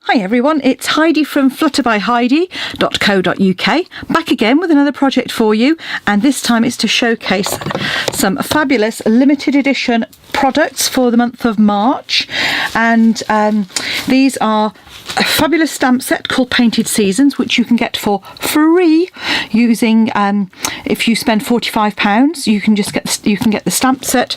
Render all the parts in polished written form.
Hi everyone, it's Heidi from flutterbyheidi.co.uk, back again with another project for you, and this time it's to showcase some fabulous limited edition products for the month of March. And these are a fabulous stamp set called Painted Seasons, which you can get for free using if you spend £45 you can get the stamp set.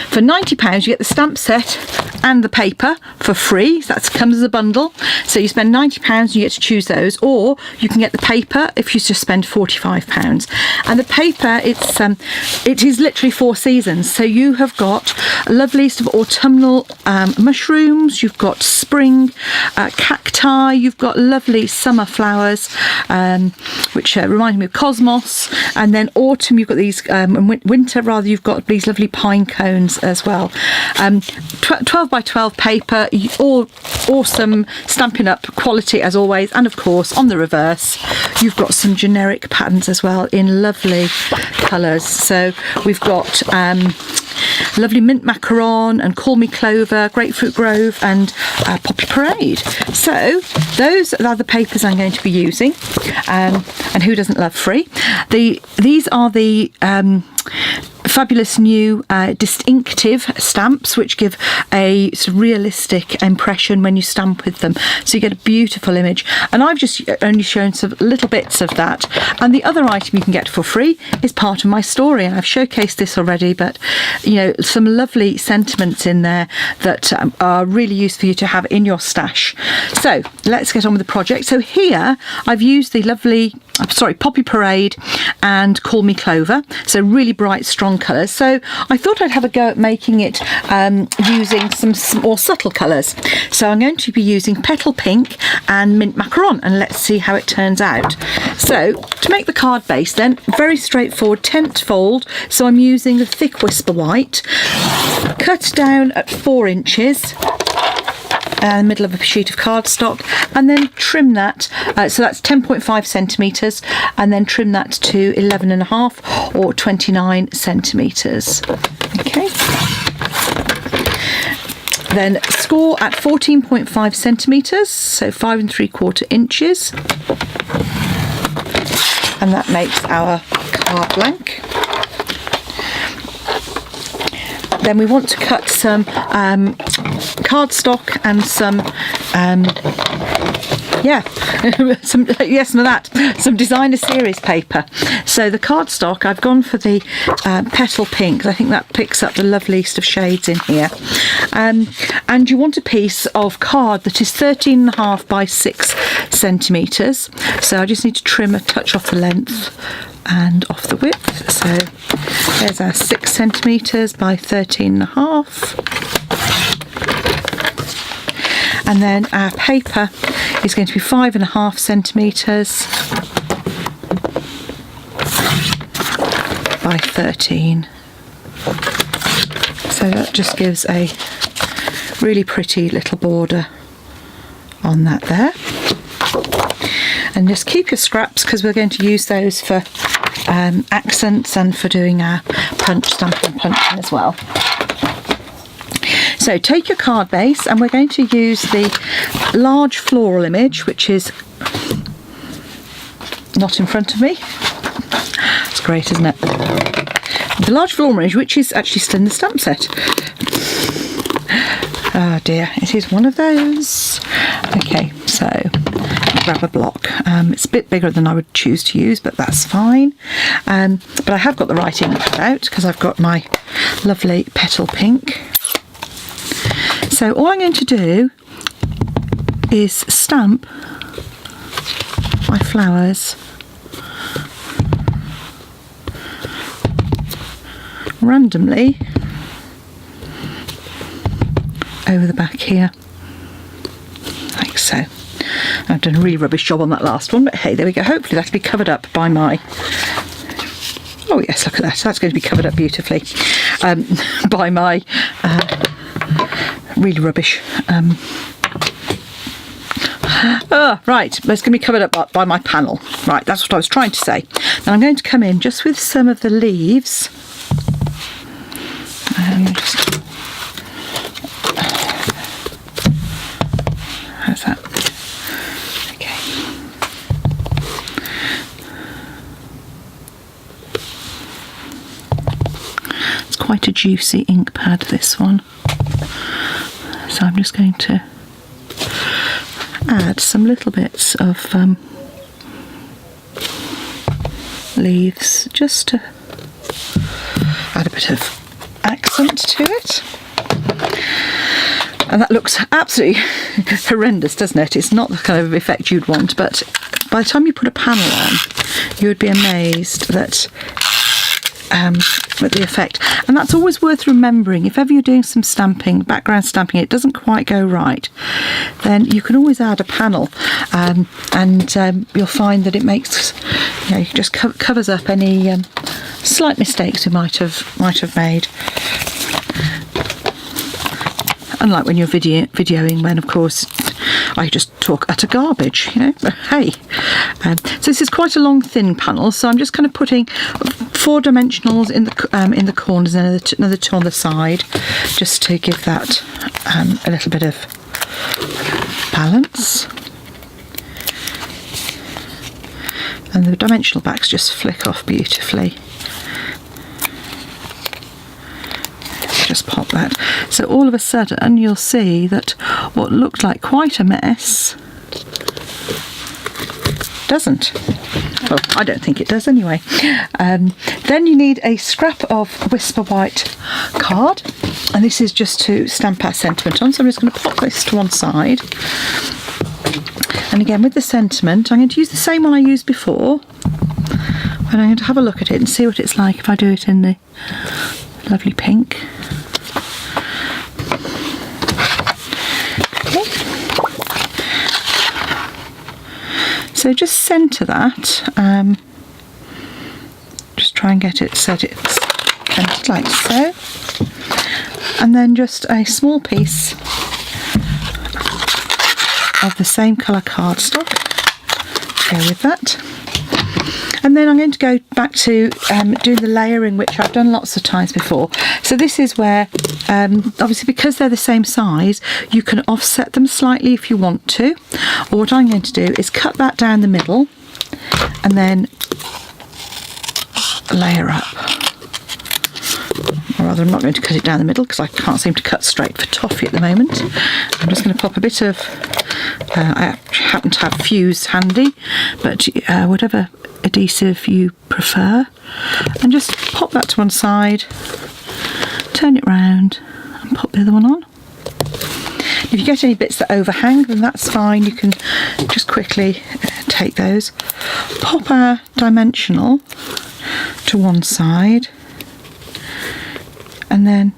For £90 you get the stamp set and the paper for free. So that comes as a bundle, so you spend £90 you get to choose those, or you can get the paper if you just spend £45. And the paper, it is literally 4 seasons, so you have got a lovely sort of autumnal mushrooms, you've got spring cacti, you've got lovely summer flowers which remind me of cosmos, and then autumn you've got these winter rather, you've got these lovely pine cones as well. 12 by 12 paper, all awesome Stampin' Up quality as always, and of course on the reverse you've got some generic patterns as well in lovely colours. So we've got lovely mint macaron and call me clover, grapefruit grove and poppy parade. So those are the papers I'm going to be using, and who doesn't love free? These are the fabulous new distinctive stamps which give a sort of realistic impression when you stamp with them, so you get a beautiful image, and I've just only shown some little bits of that. And the other item you can get for free is part of my story, and I've showcased this already, but you know, some lovely sentiments in there that are really useful for you to have in your stash. So let's get on with the project. So here I've used the lovely Poppy Parade and Call Me Clover, so really bright strong colours. So I thought I'd have a go at making it using some more subtle colours. So I'm going to be using Petal Pink and Mint Macaron, and let's see how it turns out. So to make the card base then, very straightforward, tent fold, so I'm using the thick Whisper White, cut down at 4 inches in the middle of a sheet of cardstock, and then trim that, so that's 10.5 centimetres, and then trim that to 11.5 or 29 centimetres. Okay. Then score at 14.5 centimetres, so 5 3/4 inches, and that makes our card blank. Then we want to cut some cardstock and some some designer series paper. So the cardstock, I've gone for the Petal Pink. I think that picks up the loveliest of shades in here. And you want a piece of card that is 13.5 by 6 centimetres. So I just need to trim a touch off the length and off the width. So there's our 6 centimetres by 13.5. And then our paper is going to be 5.5 centimetres by 13. So that just gives a really pretty little border on that there. And just keep your scraps, because we're going to use those for accents and for doing our stamping and punching as well. So take your card base, and we're going to use the large floral image, which is not in front of me. It's great, isn't it? The large floral image, which is actually still in the stamp set. Oh dear, it is one of those. Okay, so grab a block. It's a bit bigger than I would choose to use, but that's fine. But I have got the right ink out because I've got my lovely Petal Pink. So all I'm going to do is stamp my flowers randomly over the back here, like so. I've done a really rubbish job on that last one, but hey, there we go. Hopefully that'll be covered up by my... Oh yes, look at that. That's going to be covered up beautifully by my really rubbish... right, it's going to be covered up by my panel. Right, that's what I was trying to say. Now I'm going to come in just with some of the leaves. And just How's that? Okay. It's quite a juicy ink pad, this one. So I'm just going to add some little bits of leaves just to add a bit of accent to it. And that looks absolutely horrendous, doesn't it? It's not the kind of effect you'd want, but by the time you put a panel on, you would be amazed that at the effect. And that's always worth remembering. If ever you're doing some stamping, background stamping, it doesn't quite go right, then you can always add a panel, and you'll find that it makes, you know, just covers up any slight mistakes you might have made. Unlike when you're videoing, when of course I just talk utter garbage, you know. But hey, so this is quite a long, thin panel. So I'm just kind of putting 4 dimensionals in the corners and another 2 on the side, just to give that a little bit of balance. And the dimensional backs just flick off beautifully. Just pop that. So all of a sudden you'll see that what looked like quite a mess doesn't. Well, I don't think it does anyway. Then you need a scrap of Whisper White card, and this is just to stamp our sentiment on. So I'm just going to pop this to one side. And again, with the sentiment, I'm going to use the same one I used before, and I'm going to have a look at it and see what it's like if I do it in the lovely pink. So just centre that, just try and get it so it's centred like so, and then just a small piece of the same colour cardstock, go with that. And then I'm going to go back to doing the layering, which I've done lots of times before. So this is where, obviously because they're the same size, you can offset them slightly if you want to. Or what I'm going to do is cut that down the middle and then layer up. Or rather, I'm not going to cut it down the middle because I can't seem to cut straight for toffee at the moment. I'm just going to pop a bit of, I happen to have fuse handy, but whatever adhesive you prefer, and just pop that to one side, turn it round and pop the other one on. If you get any bits that overhang, then that's fine, you can just quickly take those, pop our dimensional to one side, and then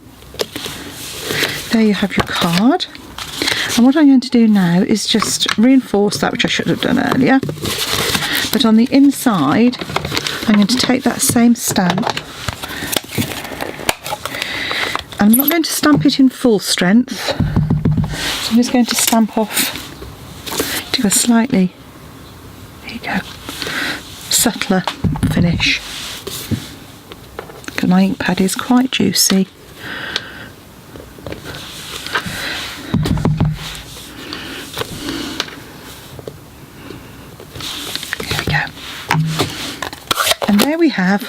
there you have your card. And what I'm going to do now is just reinforce that, which I should have done earlier. But on the inside, I'm going to take that same stamp. I'm not going to stamp it in full strength. So I'm just going to stamp off to a slightly, there you go, subtler finish. Because my ink pad is quite juicy. And there we have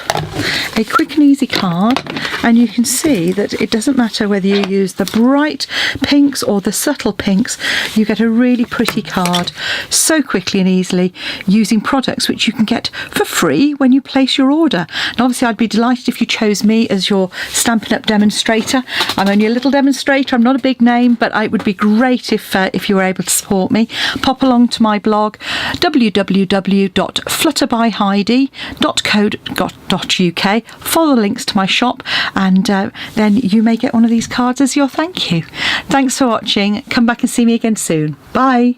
a quick and easy card, and you can see that it doesn't matter whether you use the bright pinks or the subtle pinks, you get a really pretty card so quickly and easily using products which you can get for free when you place your order. And obviously I'd be delighted if you chose me as your Stampin' Up! Demonstrator. I'm only a little demonstrator, I'm not a big name, but it would be great if you were able to support me. Pop along to my blog www.flutterbyheidi.co.uk, follow the links to my shop, and then you may get one of these cards as your thank you. Thanks for watching. Come back and see me again soon. Bye.